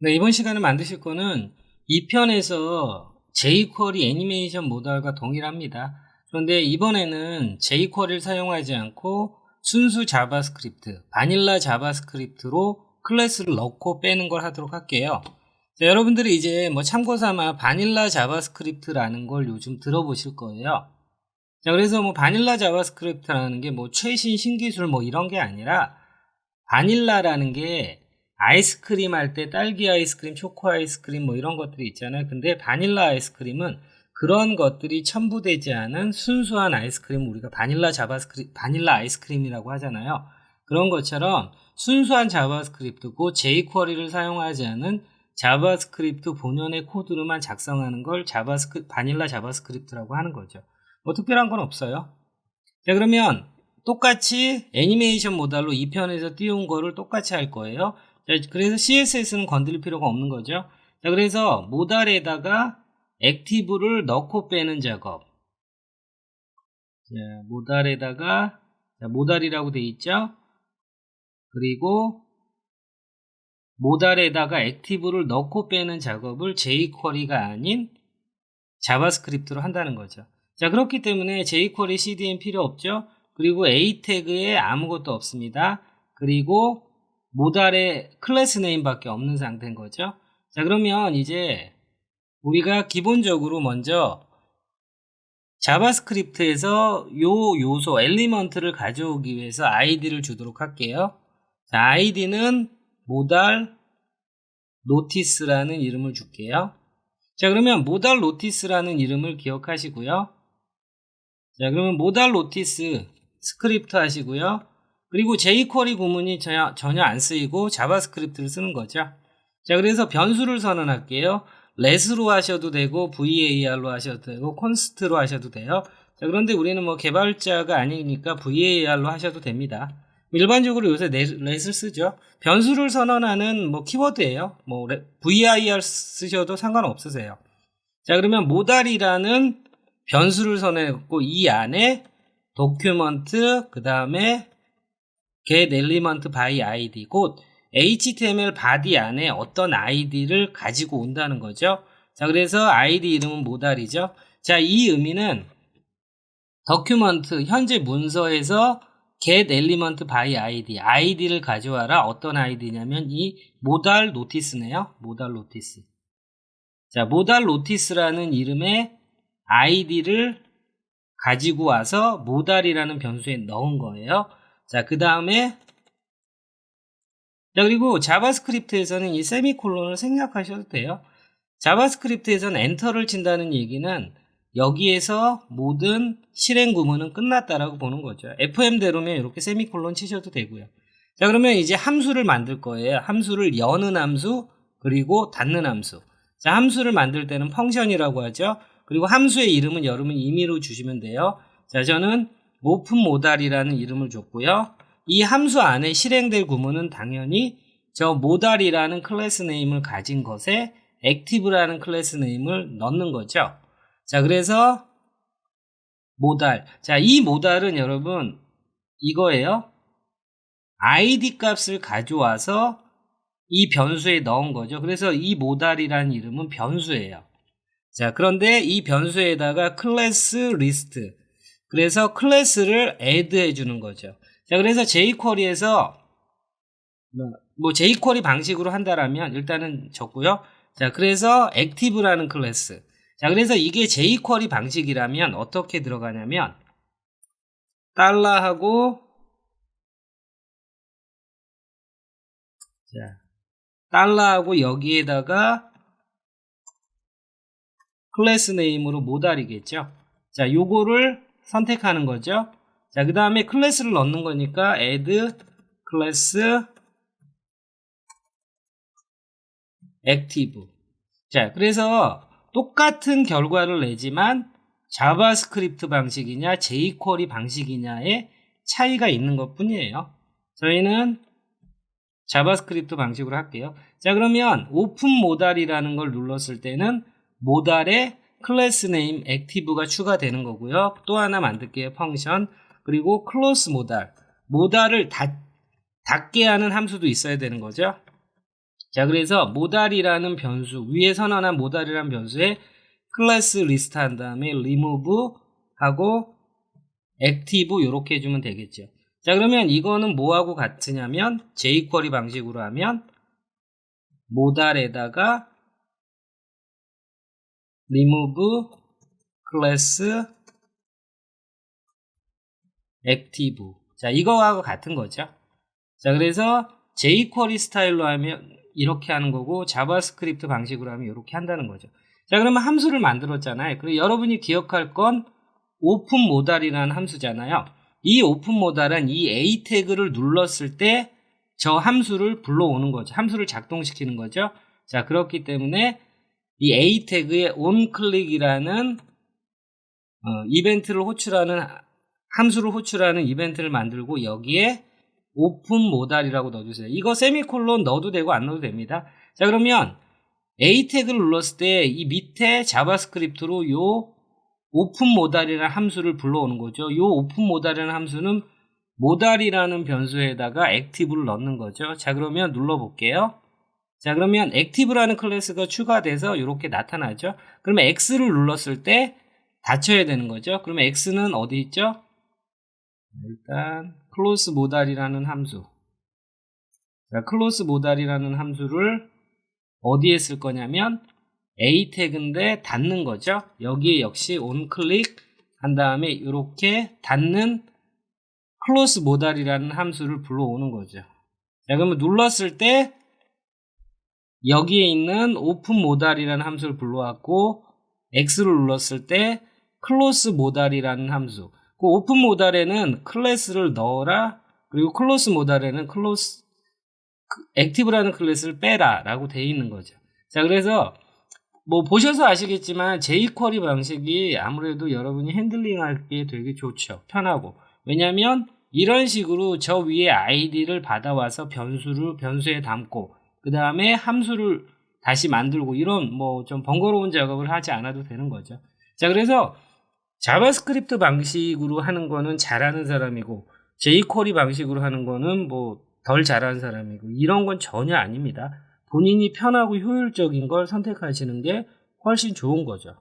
네, 이번 시간에 만드실 거는 2편에서 jQuery 애니메이션 모델과 동일합니다. 그런데 이번에는 jQuery를 사용하지 않고 순수 자바스크립트, 바닐라 자바스크립트로 클래스를 넣고 빼는 걸 하도록 할게요. 자, 여러분들이 이제 참고 삼아 바닐라 자바스크립트라는 걸 요즘 들어보실 거예요. 자, 그래서 바닐라 자바스크립트라는 게 최신 신기술 이런 게 아니라 바닐라라는 게 아이스크림 할 때 딸기 아이스크림, 초코 아이스크림 이런 것들이 있잖아요. 근데 바닐라 아이스크림은 그런 것들이 첨부되지 않은 순수한 아이스크림을 우리가 바닐라 아이스크림이라고 하잖아요. 그런 것처럼 순수한 자바스크립트고 jQuery를 사용하지 않은 자바스크립트 본연의 코드로만 작성하는 걸 바닐라 자바스크립트라고 하는 거죠. 특별한 건 없어요. 자, 그러면 똑같이 애니메이션 모델로 2편에서 띄운 거를 똑같이 할 거예요. 자, 그래서 CSS는 건드릴 필요가 없는 거죠. 자, 그래서 모달에다가 액티브를 넣고 빼는 작업. 자, 모달에다가 모달이라고 돼 있죠. 그리고 모달에다가 액티브를 넣고 빼는 작업을 jQuery가 아닌 자바스크립트로 한다는 거죠. 자, 그렇기 때문에 jQuery CDN 필요 없죠. 그리고 A 태그에 아무것도 없습니다. 그리고 모달의 클래스 네임밖에 없는 상태인 거죠. 자, 그러면 이제 우리가 기본적으로 먼저 자바스크립트에서 요소 엘리먼트를 가져오기 위해서 아이디를 주도록 할게요. 자, 아이디는 모달 노티스라는 이름을 줄게요. 자, 그러면 모달 노티스라는 이름을 기억하시고요. 자, 그러면 모달 노티스 스크립트 하시고요. 그리고 jQuery 구문이 전혀 안 쓰이고 자바스크립트를 쓰는 거죠. 자, 그래서 변수를 선언할게요. let로 하셔도 되고 var로 하셔도 되고 const로 하셔도 돼요. 자, 그런데 우리는 개발자가 아니니까 var로 하셔도 됩니다. 일반적으로 요새 let을 쓰죠. 변수를 선언하는 키워드예요. vir 쓰셔도 상관없으세요. 자, 그러면 모달이라는 변수를 선언했고 이 안에 도큐먼트 그 다음에 get element by id 곧 HTML body 안에 어떤 id를 가지고 온다는 거죠. 자, 그래서 id 이름은 모달이죠. 자, 이 의미는 도큐먼트 현재 문서에서 get element by id를 가져와라. 어떤 id냐면 이 모달 노티스네요. 모달 노티스. 자, 모달 노티스라는 이름의 id를 가지고 와서 모달이라는 변수에 넣은 거예요. 자, 그 다음에 자, 그리고 자바스크립트에서는 이 세미콜론을 생략하셔도 돼요. 자바스크립트에서는 엔터를 친다는 얘기는 여기에서 모든 실행 구문은 끝났다라고 보는 거죠. FM대로면 이렇게 세미콜론 치셔도 되고요. 자, 그러면 이제 함수를 만들 거예요. 함수를 여는 함수 그리고 닫는 함수. 자, 함수를 만들 때는 펑션이라고 하죠. 그리고 함수의 이름은 여러분 임의로 주시면 돼요. 자, 저는 오픈 모달이라는 이름을 줬고요. 이 함수 안에 실행될 구문은 당연히 저 모달이라는 클래스 네임을 가진 것에 액티브라는 클래스 네임을 넣는 거죠. 자, 그래서 모달. 자, 이 모달은 여러분 이거예요. id 값을 가져와서 이 변수에 넣은 거죠. 그래서 이 모달이라는 이름은 변수예요. 자, 그런데 이 변수에다가 클래스 리스트. 그래서 클래스를 add 해주는 거죠. 자, 그래서 jQuery에서 jQuery 방식으로 한다라면 일단은 적고요. 자, 그래서 active라는 클래스. 자, 그래서 이게 jQuery 방식이라면 어떻게 들어가냐면 달러하고 자, 달러하고 여기에다가 클래스 네임으로 모달이겠죠. 자, 요거를 선택하는 거죠. 자, 그 다음에 클래스를 넣는 거니까 add 클래스 active. 자, 그래서 똑같은 결과를 내지만 자바스크립트 방식이냐 jQuery 방식이냐의 차이가 있는 것 뿐이에요. 저희는 자바스크립트 방식으로 할게요. 자, 그러면 오픈 모달이라는 걸 눌렀을 때는 모달에 클래스 네임 액티브가 추가되는 거고요. 또 하나 만들게요. 펑션. 그리고 클로스 모달을 닫게 하는 함수도 있어야 되는 거죠. 자, 그래서 모달이라는 변수, 위에 선언한 모달이라는 변수에 클래스 리스트 한 다음에 remove 하고 active 이렇게 해주면 되겠죠. 자, 그러면 이거는 뭐하고 같으냐면 jQuery 방식으로 하면 모달에다가 remove class active. 자, 이거하고 같은 거죠. 자, 그래서 jQuery 스타일로 하면 이렇게 하는 거고 자바스크립트 방식으로 하면 이렇게 한다는 거죠. 자, 그러면 함수를 만들었잖아요. 그리고 여러분이 기억할 건 오픈 모달이라는 함수잖아요. 이 오픈 모달은 이 a 태그를 눌렀을 때 저 함수를 불러오는 거죠. 함수를 작동시키는 거죠. 자, 그렇기 때문에 이 a 태그에 onClick이라는 이벤트를 호출하는 함수를 호출하는 이벤트를 만들고 여기에 오픈 모달이라고 넣어주세요. 이거 세미콜론 넣어도 되고 안 넣어도 됩니다. 자, 그러면 a 태그를 눌렀을 때 이 밑에 자바스크립트로 요 오픈 모달이라는 함수를 불러오는 거죠. 요 오픈 모달이라는 함수는 모달이라는 변수에다가 액티브를 넣는 거죠. 자, 그러면 눌러볼게요. 자, 그러면 액티브라는 클래스가 추가돼서 이렇게 나타나죠. 그러면 X를 눌렀을 때 닫혀야 되는 거죠. 그러면 X는 어디 있죠? 일단 close 모달이라는 함수. 자, close 모달이라는 함수를 어디에 쓸 거냐면 a 태그인데 닫는 거죠. 여기에 역시 onClick 한 다음에 이렇게 닫는 close 모달이라는 함수를 불러오는 거죠. 자, 그러면 눌렀을 때 여기에 있는 오픈 모달이라는 함수를 불러왔고 X를 눌렀을 때 close 모달이라는 함수. 그 오픈 모달에는 클래스를 넣어라. 그리고 close 모달에는 close active라는 클래스를 빼라 라고 되어 있는 거죠. 자, 그래서 뭐 보셔서 아시겠지만 jQuery 방식이 아무래도 여러분이 핸들링하기에 되게 좋죠. 편하고. 왜냐면 이런 식으로 저 위에 id를 받아와서 변수에 담고 그 다음에 함수를 다시 만들고 이런 뭐 좀 번거로운 작업을 하지 않아도 되는 거죠. 자, 그래서 자바스크립트 방식으로 하는 거는 잘하는 사람이고 jQuery 방식으로 하는 거는 뭐 덜 잘하는 사람이고 이런 건 전혀 아닙니다. 본인이 편하고 효율적인 걸 선택하시는 게 훨씬 좋은 거죠.